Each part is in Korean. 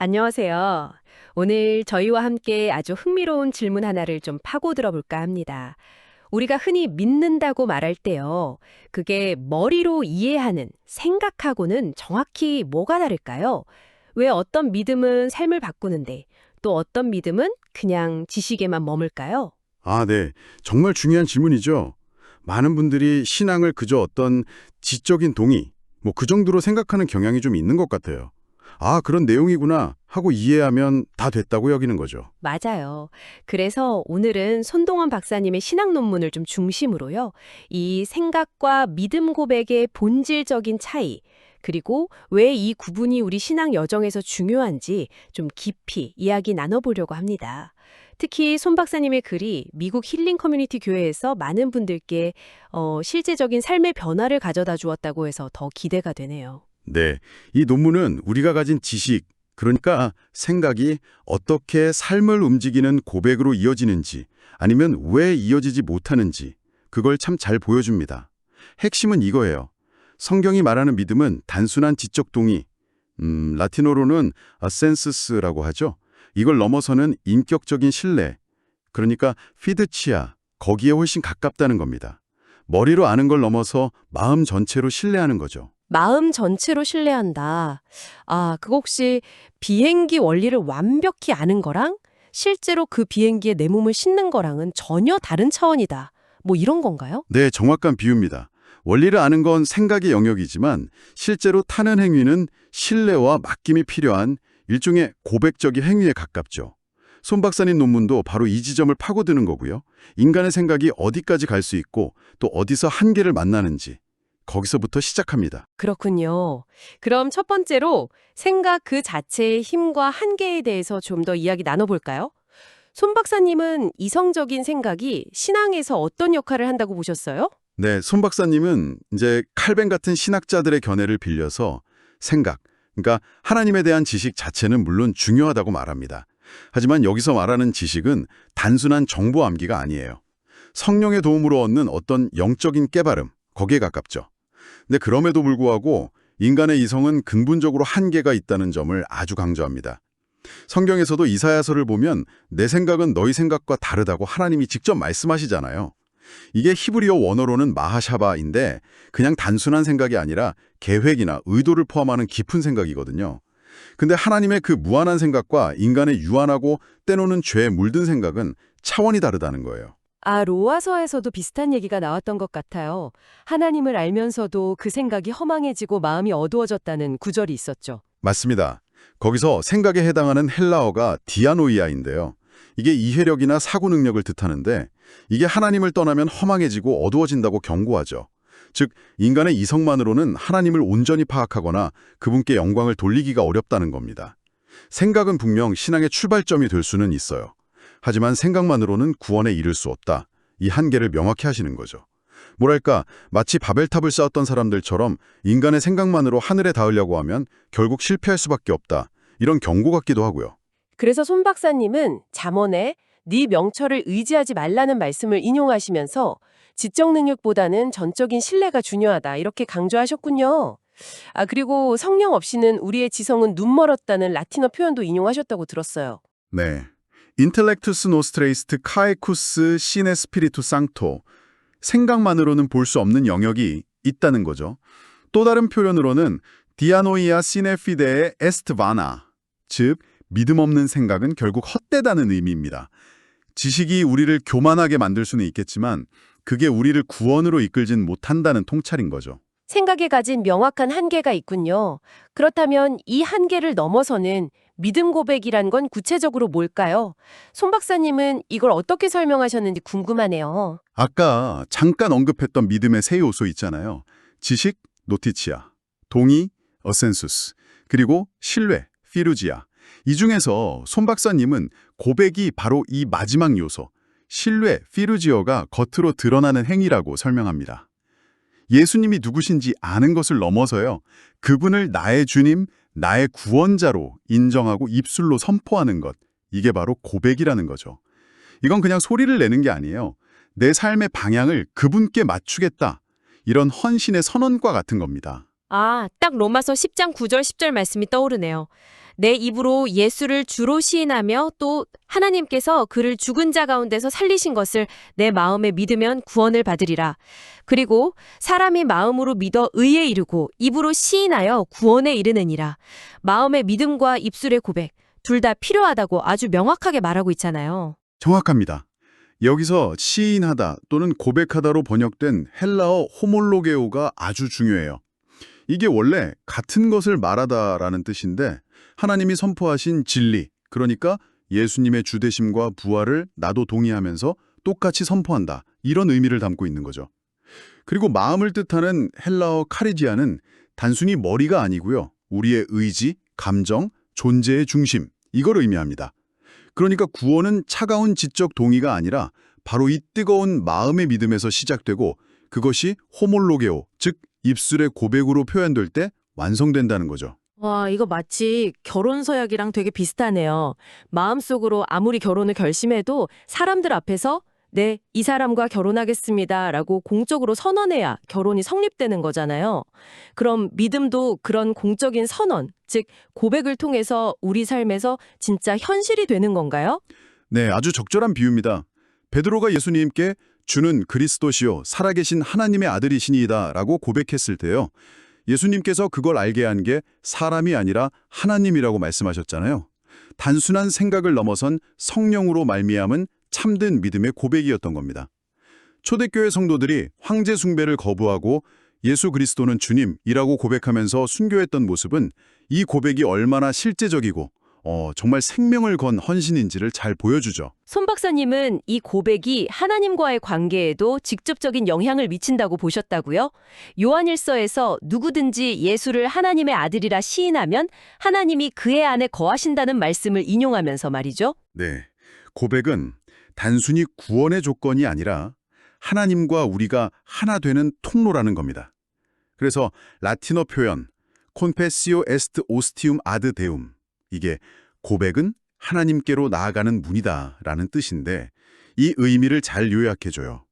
안녕하세요. 오늘 저희와 함께 아주 흥미로운 질문 하나를 좀 파고들어 볼까 합니다. 우리가 흔히 믿는다고 말할 때요. 그게 머리로 이해하는 생각하고는 정확히 뭐가 다를까요? 왜 어떤 믿음은 삶을 바꾸는데 또 어떤 믿음은 그냥 지식에만 머물까요? 아, 네. 정말 중요한 질문이죠. 많은 분들이 신앙을 그저 어떤 지적인 동의, 그 정도로 생각하는 경향이 좀 있는 것 같아요. 아, 그런 내용이구나 하고 이해하면 다 됐다고 여기는 거죠. 맞아요. 그래서 오늘은 손동원 박사님의 신학 논문을 좀 중심으로요. 이 생각과 믿음 고백의 본질적인 차이, 그리고 왜 이 구분이 우리 신앙 여정에서 중요한지 좀 깊이 이야기 나눠보려고 합니다. 특히 손 박사님의 글이 미국 힐링 커뮤니티 교회에서 많은 분들께 실제적인 삶의 변화를 가져다 주었다고 해서 더 기대가 되네요. 네. 이 논문은 우리가 가진 지식, 그러니까 생각이 어떻게 삶을 움직이는 고백으로 이어지는지, 아니면 왜 이어지지 못하는지, 그걸 참 잘 보여줍니다. 핵심은 이거예요. 성경이 말하는 믿음은 단순한 지적 동의, 라틴어로는 아센스스라고 하죠. 이걸 넘어서는 인격적인 신뢰, 그러니까 피드치아, 거기에 훨씬 가깝다는 겁니다. 머리로 아는 걸 넘어서 마음 전체로 신뢰하는 거죠. 마음 전체로 신뢰한다. 아, 그거 혹시 비행기 원리를 완벽히 아는 거랑 실제로 그 비행기에 내 몸을 싣는 거랑은 전혀 다른 차원이다. 뭐 이런 건가요? 네, 정확한 비유입니다. 원리를 아는 건 생각의 영역이지만 실제로 타는 행위는 신뢰와 맡김이 필요한 일종의 고백적인 행위에 가깝죠. 손 박사님 논문도 바로 이 지점을 파고드는 거고요. 인간의 생각이 어디까지 갈 수 있고 또 어디서 한계를 만나는지 거기서부터 시작합니다. 그렇군요. 그럼 첫 번째로 생각 그 자체의 힘과 한계에 대해서 좀 더 이야기 나눠볼까요? 손 박사님은 이성적인 생각이 신앙에서 어떤 역할을 한다고 보셨어요? 네, 손 박사님은 이제 칼뱅 같은 신학자들의 견해를 빌려서 생각, 그러니까 하나님에 대한 지식 자체는 물론 중요하다고 말합니다. 하지만 여기서 말하는 지식은 단순한 정보 암기가 아니에요. 성령의 도움으로 얻는 어떤 영적인 깨달음, 거기에 가깝죠. 근데 그럼에도 불구하고 인간의 이성은 근본적으로 한계가 있다는 점을 아주 강조합니다. 성경에서도 이사야서를 보면 내 생각은 너희 생각과 다르다고 하나님이 직접 말씀하시잖아요. 이게 히브리어 원어로는 마하샤바인데 그냥 단순한 생각이 아니라 계획이나 의도를 포함하는 깊은 생각이거든요. 근데 하나님의 그 무한한 생각과 인간의 유한하고 때로는 죄에 물든 생각은 차원이 다르다는 거예요. 아, 로아서에서도 비슷한 얘기가 나왔던 것 같아요. 하나님을 알면서도 그 생각이 허망해지고 마음이 어두워졌다는 구절이 있었죠. 맞습니다. 거기서 생각에 해당하는 헬라어가 디아노이아인데요. 이게 이해력이나 사고 능력을 뜻하는데 이게 하나님을 떠나면 허망해지고 어두워진다고 경고하죠. 즉, 인간의 이성만으로는 하나님을 온전히 파악하거나 그분께 영광을 돌리기가 어렵다는 겁니다. 생각은 분명 신앙의 출발점이 될 수는 있어요. 하지만 생각만으로는 구원에 이를 수 없다. 이 한계를 명확히 하시는 거죠. 뭐랄까, 마치 바벨탑을 쌓았던 사람들처럼 인간의 생각만으로 하늘에 닿으려고 하면 결국 실패할 수밖에 없다. 이런 경고 같기도 하고요. 그래서 손 박사님은 잠언에 네 명철을 의지하지 말라는 말씀을 인용하시면서 지적 능력보다는 전적인 신뢰가 중요하다 이렇게 강조하셨군요. 아, 그리고 성령 없이는 우리의 지성은 눈멀었다는 라틴어 표현도 인용하셨다고 들었어요. 네. 인텔렉투스 노스트레이스트 카에쿠스 시네 스피리투 상토. 생각만으로는 볼 수 없는 영역이 있다는 거죠. 또 다른 표현으로는 디아노이아 시네 피데에 에스트 바나. 즉, 믿음 없는 생각은 결국 헛되다는 의미입니다. 지식이 우리를 교만하게 만들 수는 있겠지만 그게 우리를 구원으로 이끌진 못한다는 통찰인 거죠. 생각에 가진 명확한 한계가 있군요. 그렇다면 이 한계를 넘어서는 믿음 고백이란 건 구체적으로 뭘까요? 손 박사님은 이걸 어떻게 설명하셨는지 궁금하네요. 아까 잠깐 언급했던 믿음의 세 요소 있잖아요. 지식, 노티치아, 동의, 어센수스, 그리고 신뢰, 피루지아. 이 중에서 손 박사님은 고백이 바로 이 마지막 요소, 신뢰, 피루지어가 겉으로 드러나는 행위라고 설명합니다. 예수님이 누구신지 아는 것을 넘어서요. 그분을 나의 주님, 나의 구원자로 인정하고 입술로 선포하는 것. 이게 바로 고백이라는 거죠. 이건 그냥 소리를 내는 게 아니에요. 내 삶의 방향을 그분께 맞추겠다. 이런 헌신의 선언과 같은 겁니다. 아, 딱 로마서 10장 9절 10절 말씀이 떠오르네요. 내 입으로 예수를 주로 시인하며 또 하나님께서 그를 죽은 자 가운데서 살리신 것을 내 마음에 믿으면 구원을 받으리라. 그리고 사람이 마음으로 믿어 의에 이르고 입으로 시인하여 구원에 이르느니라. 마음의 믿음과 입술의 고백, 둘 다 필요하다고 아주 명확하게 말하고 있잖아요. 정확합니다. 여기서 시인하다 또는 고백하다로 번역된 헬라어 호몰로게오가 아주 중요해요. 이게 원래 같은 것을 말하다라는 뜻인데 하나님이 선포하신 진리, 그러니까 예수님의 주되심과 부활을 나도 동의하면서 똑같이 선포한다. 이런 의미를 담고 있는 거죠. 그리고 마음을 뜻하는 헬라어 카리지아는 단순히 머리가 아니고요. 우리의 의지, 감정, 존재의 중심, 이걸 의미합니다. 그러니까 구원은 차가운 지적 동의가 아니라 바로 이 뜨거운 마음의 믿음에서 시작되고 그것이 호몰로게오, 즉 입술의 고백으로 표현될 때 완성된다는 거죠. 와, 이거 마치 결혼 서약이랑 되게 비슷하네요. 마음속으로 아무리 결혼을 결심해도 사람들 앞에서 네, 이 사람과 결혼하겠습니다 라고 공적으로 선언해야 결혼이 성립되는 거잖아요. 그럼 믿음도 그런 공적인 선언, 즉 고백을 통해서 우리 삶에서 진짜 현실이 되는 건가요? 네, 아주 적절한 비유입니다. 베드로가 예수님께 주는 그리스도시요 살아계신 하나님의 아들이시니이다 라고 고백했을 때요. 예수님께서 그걸 알게 한 게 사람이 아니라 하나님이라고 말씀하셨잖아요. 단순한 생각을 넘어선 성령으로 말미암은 참된 믿음의 고백이었던 겁니다. 초대교회 성도들이 황제 숭배를 거부하고 예수 그리스도는 주님이라고 고백하면서 순교했던 모습은 이 고백이 얼마나 실제적이고 정말 생명을 건 헌신인지를 잘 보여주죠. 손 박사님은 이 고백이 하나님과의 관계에도 직접적인 영향을 미친다고 보셨다고요? 요한일서에서 누구든지 예수를 하나님의 아들이라 시인하면 하나님이 그의 안에 거하신다는 말씀을 인용하면서 말이죠. 네, 고백은 단순히 구원의 조건이 아니라 하나님과 우리가 하나 되는 통로라는 겁니다. 그래서 라틴어 표현 Confessio est ostium ad Deum, 이게 고백은 하나님께로 나아가는 문이다 라는 뜻인데 이 의미를 잘 요약해줘요.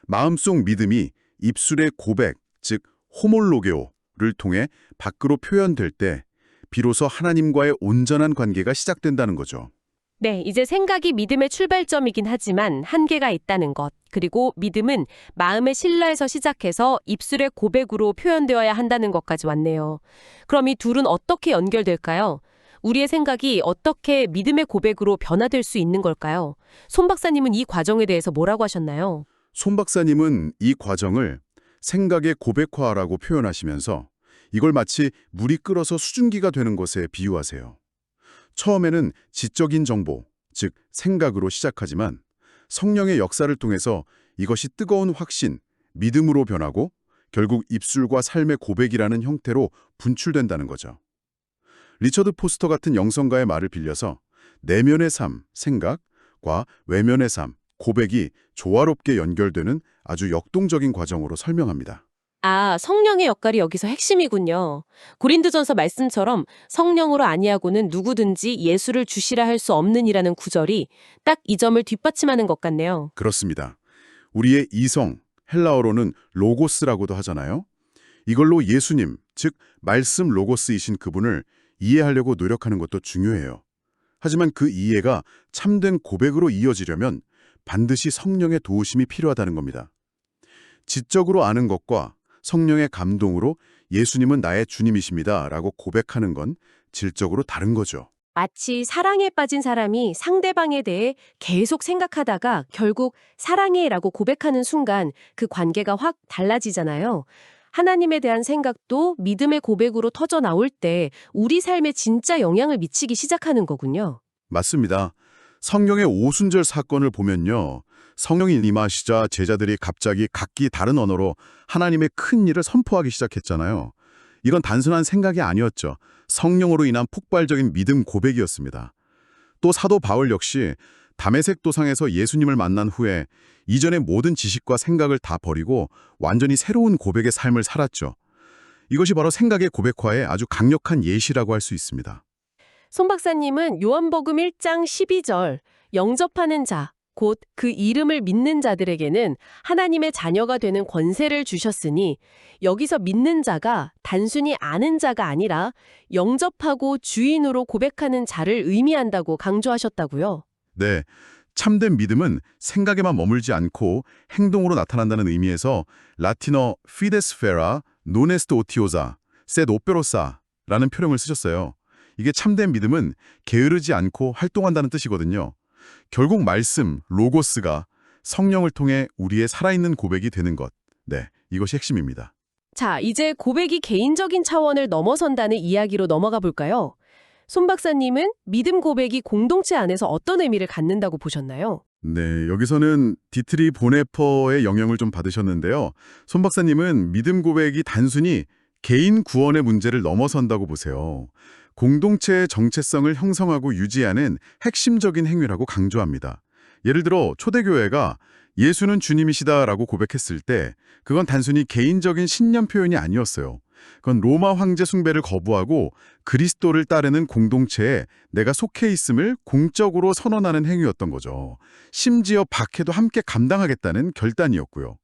마음속 믿음이 입술의 고백, 즉 호몰로게오를 통해 밖으로 표현될 때 비로소 하나님과의 온전한 관계가 시작된다는 거죠. 네, 이제 생각이 믿음의 출발점이긴 하지만 한계가 있다는 것. 그리고 믿음은 마음의 신라에서 시작해서 입술의 고백으로 표현되어야 한다는 것까지 왔네요. 그럼 이 둘은 어떻게 연결될까요? 우리의 생각이 어떻게 믿음의 고백으로 변화될 수 있는 걸까요? 손 박사님은 이 과정에 대해서 뭐라고 하셨나요? 손 박사님은 이 과정을 생각의 고백화라고 표현하시면서 이걸 마치 물이 끓어서 수증기가 되는 것에 비유하세요. 처음에는 지적인 정보, 즉 생각으로 시작하지만 성령의 역사를 통해서 이것이 뜨거운 확신, 믿음으로 변하고 결국 입술과 삶의 고백이라는 형태로 분출된다는 거죠. 리처드 포스터 같은 영성가의 말을 빌려서 내면의 삶, 생각과 외면의 삶, 고백이 조화롭게 연결되는 아주 역동적인 과정으로 설명합니다. 아, 성령의 역할이 여기서 핵심이군요. 고린도전서 말씀처럼 성령으로 아니하고는 누구든지 예수를 주시라 할 수 없느니라는 구절이 딱 이 점을 뒷받침하는 것 같네요. 그렇습니다. 우리의 이성, 헬라어로는 로고스라고도 하잖아요. 이걸로 예수님, 즉 말씀 로고스이신 그분을 이해하려고 노력하는 것도 중요해요. 하지만 그 이해가 참된 고백으로 이어지려면 반드시 성령의 도우심이 필요하다는 겁니다. 지적으로 아는 것과 성령의 감동으로 예수님은 나의 주님이십니다 라고 고백하는 건 질적으로 다른 거죠. 마치 사랑에 빠진 사람이 상대방에 대해 계속 생각하다가 결국 사랑해라고 고백하는 순간 그 관계가 확 달라지잖아요. 하나님에 대한 생각도 믿음의 고백으로 터져 나올 때 우리 삶에 진짜 영향을 미치기 시작하는 거군요. 맞습니다. 성령의 오순절 사건을 보면요. 성령이 임하시자 제자들이 갑자기 각기 다른 언어로 하나님의 큰 일을 선포하기 시작했잖아요. 이건 단순한 생각이 아니었죠. 성령으로 인한 폭발적인 믿음 고백이었습니다. 또 사도 바울 역시 다메섹 도상에서 예수님을 만난 후에 이전의 모든 지식과 생각을 다 버리고 완전히 새로운 고백의 삶을 살았죠. 이것이 바로 생각의 고백화의 아주 강력한 예시라고 할 수 있습니다. 손 박사님은 요한복음 1장 12절 영접하는 자, 곧 그 이름을 믿는 자들에게는 하나님의 자녀가 되는 권세를 주셨으니 여기서 믿는 자가 단순히 아는 자가 아니라 영접하고 주인으로 고백하는 자를 의미한다고 강조하셨다고요. 네, 참된 믿음은 생각에만 머물지 않고 행동으로 나타난다는 의미에서 라틴어 fides fera non est otiosa, sed operosa라는 표현을 쓰셨어요. 이게 참된 믿음은 게으르지 않고 활동한다는 뜻이거든요. 결국 말씀, 로고스가 성령을 통해 우리의 살아있는 고백이 되는 것. 네, 이것이 핵심입니다. 자, 이제 고백이 개인적인 차원을 넘어선다는 이야기로 넘어가 볼까요? 손 박사님은 믿음 고백이 공동체 안에서 어떤 의미를 갖는다고 보셨나요? 네, 여기서는 디트리 보네퍼의 영향을 좀 받으셨는데요. 손 박사님은 믿음 고백이 단순히 개인 구원의 문제를 넘어선다고 보세요. 공동체의 정체성을 형성하고 유지하는 핵심적인 행위라고 강조합니다. 예를 들어 초대교회가 예수는 주님이시다라고 고백했을 때 그건 단순히 개인적인 신념 표현이 아니었어요. 그건 로마 황제 숭배를 거부하고 그리스도를 따르는 공동체에 내가 속해 있음을 공적으로 선언하는 행위였던 거죠. 심지어 박해도 함께 감당하겠다는 결단이었고요.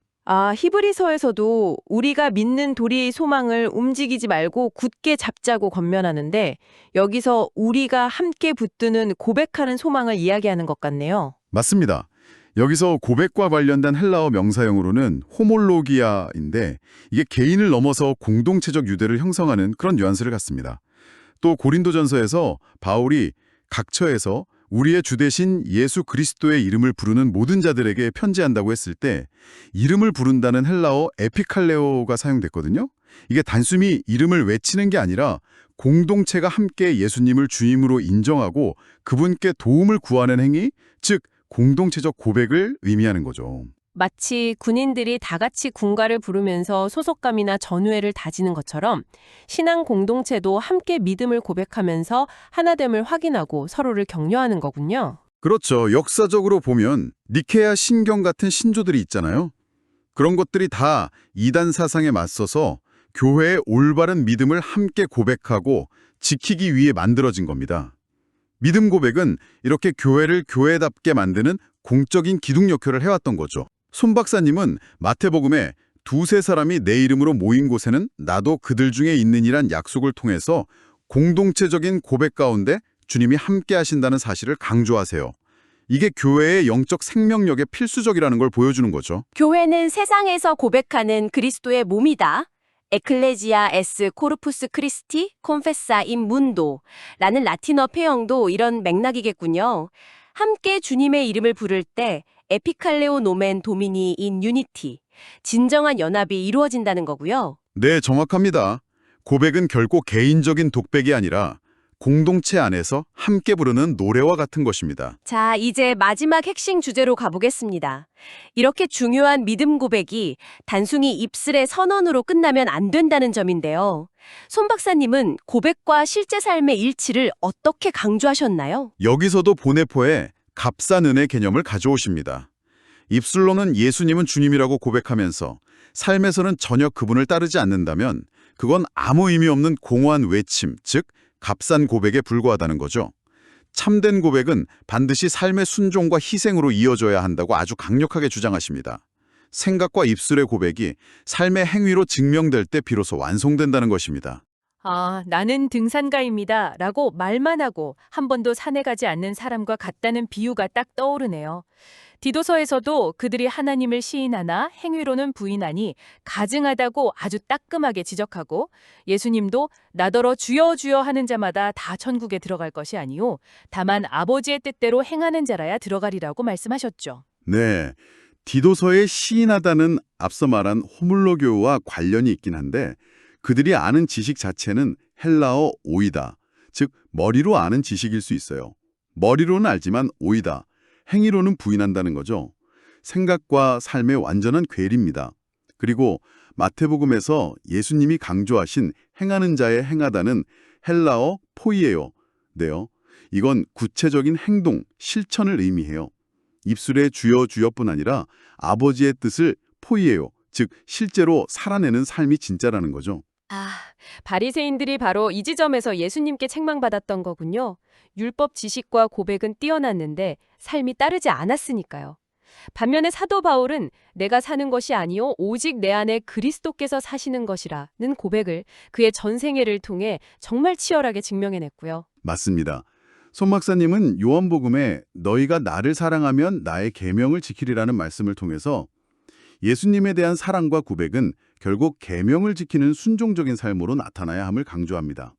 히브리서에서도 우리가 믿는 도리의 소망을 움직이지 말고 굳게 잡자고 권면하는데 여기서 우리가 함께 붙드는 고백하는 소망을 이야기하는 것 같네요. 맞습니다. 여기서 고백과 관련된 헬라어 명사형으로는 호몰로기아인데 이게 개인을 넘어서 공동체적 유대를 형성하는 그런 뉘앙스를 갖습니다. 또 고린도전서에서 바울이 각처에서 우리의 주 대신 예수 그리스도의 이름을 부르는 모든 자들에게 편지한다고 했을 때 이름을 부른다는 헬라어 에피칼레오가 사용됐거든요. 이게 단순히 이름을 외치는 게 아니라 공동체가 함께 예수님을 주임으로 인정하고 그분께 도움을 구하는 행위, 즉 공동체적 고백을 의미하는 거죠. 마치 군인들이 다 같이 군가를 부르면서 소속감이나 전우애를 다지는 것처럼 신앙 공동체도 함께 믿음을 고백하면서 하나됨을 확인하고 서로를 격려하는 거군요. 그렇죠. 역사적으로 보면 니케아 신경 같은 신조들이 있잖아요. 그런 것들이 다 이단 사상에 맞서서 교회의 올바른 믿음을 함께 고백하고 지키기 위해 만들어진 겁니다. 믿음 고백은 이렇게 교회를 교회답게 만드는 공적인 기둥 역할을 해왔던 거죠. 손 박사님은 마태복음에 두세 사람이 내 이름으로 모인 곳에는 나도 그들 중에 있느니란 약속을 통해서 공동체적인 고백 가운데 주님이 함께 하신다는 사실을 강조하세요. 이게 교회의 영적 생명력에 필수적이라는 걸 보여주는 거죠. 교회는 세상에서 고백하는 그리스도의 몸이다. 에클레지아 에스 코르푸스 크리스티 콘페사 인 문도 라는 라틴어 표현도 이런 맥락이겠군요. 함께 주님의 이름을 부를 때 에피칼레오 노멘 도미니 인 유니티, 진정한 연합이 이루어진다는 거고요. 네, 정확합니다. 고백은 결코 개인적인 독백이 아니라 공동체 안에서 함께 부르는 노래와 같은 것입니다. 자, 이제 마지막 핵심 주제로 가보겠습니다. 이렇게 중요한 믿음 고백이 단순히 입술의 선언으로 끝나면 안 된다는 점인데요. 손 박사님은 고백과 실제 삶의 일치를 어떻게 강조하셨나요? 여기서도 보네포에 값싼 은혜 개념을 가져오십니다. 입술로는 예수님은 주님이라고 고백하면서 삶에서는 전혀 그분을 따르지 않는다면 그건 아무 의미 없는 공허한 외침, 즉 값싼 고백에 불과하다는 거죠. 참된 고백은 반드시 삶의 순종과 희생으로 이어져야 한다고 아주 강력하게 주장하십니다. 생각과 입술의 고백이 삶의 행위로 증명될 때 비로소 완성된다는 것입니다. 나는 등산가입니다. 라고 말만 하고 한 번도 산에 가지 않는 사람과 같다는 비유가 딱 떠오르네요. 디도서에서도 그들이 하나님을 시인하나 행위로는 부인하니 가증하다고 아주 따끔하게 지적하고 예수님도 나더러 주여 주여 하는 자마다 다 천국에 들어갈 것이 아니오 다만 아버지의 뜻대로 행하는 자라야 들어가리라고 말씀하셨죠. 네, 디도서에 시인하다는 앞서 말한 호물로교와 관련이 있긴 한데 그들이 아는 지식 자체는 헬라어 오이다, 즉 머리로 아는 지식일 수 있어요. 머리로는 알지만 오이다, 행위로는 부인한다는 거죠. 생각과 삶의 완전한 괴리입니다. 그리고 마태복음에서 예수님이 강조하신 행하는 자의 행하다는 헬라어 포이에요인데요. 이건 구체적인 행동, 실천을 의미해요. 입술의 주여 주여뿐 아니라 아버지의 뜻을 포이에요, 즉 실제로 살아내는 삶이 진짜라는 거죠. 아, 바리새인들이 바로 이 지점에서 예수님께 책망받았던 거군요. 율법 지식과 고백은 뛰어났는데 삶이 따르지 않았으니까요. 반면에 사도 바울은 내가 사는 것이 아니요 오직 내 안에 그리스도께서 사시는 것이라는 고백을 그의 전생애를 통해 정말 치열하게 증명해냈고요. 맞습니다. 손 박사님은 요한복음에 너희가 나를 사랑하면 나의 계명을 지키리라는 말씀을 통해서 예수님에 대한 사랑과 고백은 결국 계명을 지키는 순종적인 삶으로 나타나야 함을 강조합니다.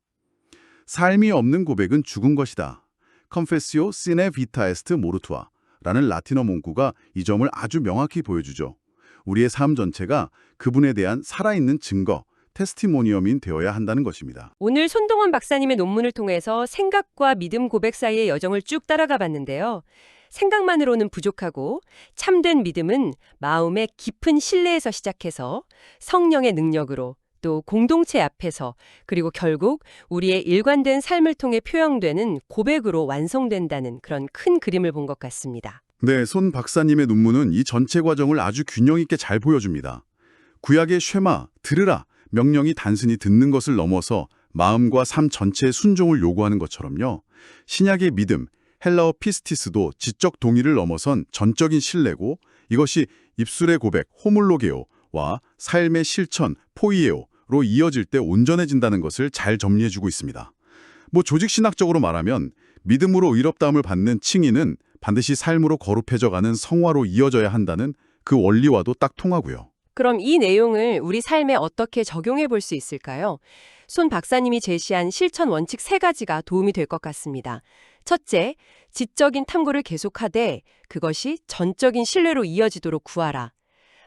삶이 없는 고백은 죽은 것이다. Confessio sine vita est mortua 라는 라틴어 문구가 이 점을 아주 명확히 보여주죠. 우리의 삶 전체가 그분에 대한 살아있는 증거, 테스티모니엄인 되어야 한다는 것입니다. 오늘 손동원 박사님의 논문을 통해서 생각과 믿음 고백 사이의 여정을 쭉 따라가 봤는데요. 생각만으로는 부족하고 참된 믿음은 마음의 깊은 신뢰에서 시작해서 성령의 능력으로 또 공동체 앞에서 그리고 결국 우리의 일관된 삶을 통해 표현되는 고백으로 완성된다는 그런 큰 그림을 본 것 같습니다. 네, 손 박사님의 논문은 이 전체 과정을 아주 균형 있게 잘 보여줍니다. 구약의 쉐마, 들으라, 명령이 단순히 듣는 것을 넘어서 마음과 삶 전체의 순종을 요구하는 것처럼요. 신약의 믿음, 헬라어 피스티스도 지적 동의를 넘어선 전적인 신뢰고 이것이 입술의 고백, 호물로게오와 삶의 실천, 포이에오로 이어질 때 온전해진다는 것을 잘 정리해주고 있습니다. 조직신학적으로 말하면 믿음으로 의롭다함을 받는 칭의는 반드시 삶으로 거룩해져가는 성화로 이어져야 한다는 그 원리와도 딱 통하고요. 그럼 이 내용을 우리 삶에 어떻게 적용해 볼 수 있을까요? 손 박사님이 제시한 실천 원칙 3가지가 도움이 될 것 같습니다. 첫째, 지적인 탐구를 계속하되 그것이 전적인 신뢰로 이어지도록 구하라.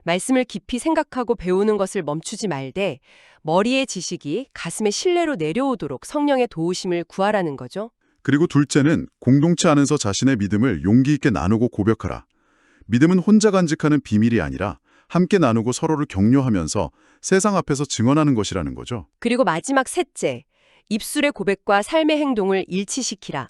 말씀을 깊이 생각하고 배우는 것을 멈추지 말되 머리의 지식이 가슴의 신뢰로 내려오도록 성령의 도우심을 구하라는 거죠. 그리고 둘째는 공동체 안에서 자신의 믿음을 용기 있게 나누고 고백하라. 믿음은 혼자 간직하는 비밀이 아니라 함께 나누고 서로를 격려하면서 세상 앞에서 증언하는 것이라는 거죠. 그리고 마지막 셋째, 입술의 고백과 삶의 행동을 일치시키라.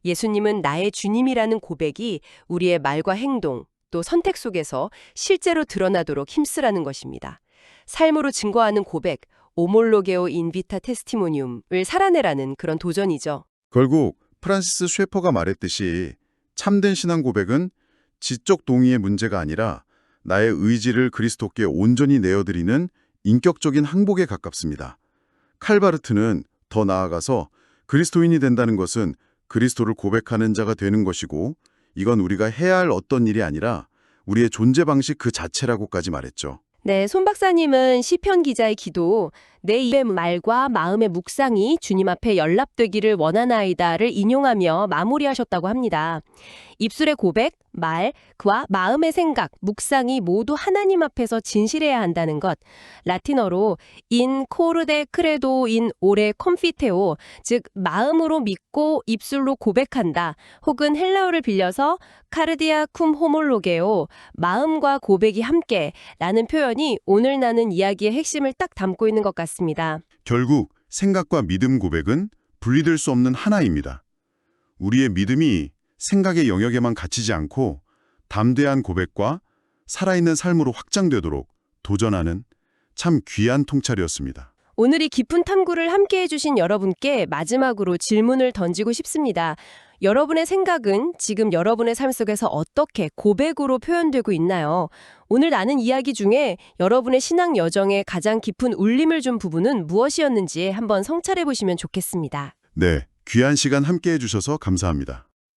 예수님은 나의 주님이라는 고백이 우리의 말과 행동, 또 선택 속에서 실제로 드러나도록 힘쓰라는 것입니다. 삶으로 증거하는 고백, 오몰로게오 인비타 테스티모니움을 살아내라는 그런 도전이죠. 결국 프란시스 쉐퍼가 말했듯이 참된 신앙 고백은 지적 동의의 문제가 아니라 나의 의지를 그리스도께 온전히 내어드리는 인격적인 항복에 가깝습니다. 칼바르트는 더 나아가서 그리스도인이 된다는 것은 그리스도를 고백하는 자가 되는 것이고 이건 우리가 해야 할 어떤 일이 아니라 우리의 존재 방식 그 자체라고까지 말했죠. 네, 손 박사님은 시편 기자의 기도, 내 입의 말과 마음의 묵상이 주님 앞에 연락되기를 원하나이다를 인용하며 마무리하셨다고 합니다. 입술의 고백, 말, 그와 마음의 생각, 묵상이 모두 하나님 앞에서 진실해야 한다는 것. 라틴어로 in corde credo in ore confiteo, 즉 마음으로 믿고 입술로 고백한다. 혹은 헬라어를 빌려서 cardia cum homologeo, 마음과 고백이 함께 라는 표현이 오늘 나눈 이야기의 핵심을 딱 담고 있는 것 같습니다. 결국 생각과 믿음 고백은 분리될 수 없는 하나입니다. 우리의 믿음이 생각의 영역에만 갇히지 않고 담대한 고백과 살아있는 삶으로 확장되도록 도전하는 참 귀한 통찰이었습니다. 오늘 이 깊은 탐구를 함께 해주신 여러분께 마지막으로 질문을 던지고 싶습니다. 여러분의 생각은 지금 여러분의 삶 속에서 어떻게 고백으로 표현되고 있나요? 오늘 나눈 이야기 중에 여러분의 신앙 여정에 가장 깊은 울림을 준 부분은 무엇이었는지 한번 성찰해 보시면 좋겠습니다. 네, 귀한 시간 함께 해주셔서 감사합니다.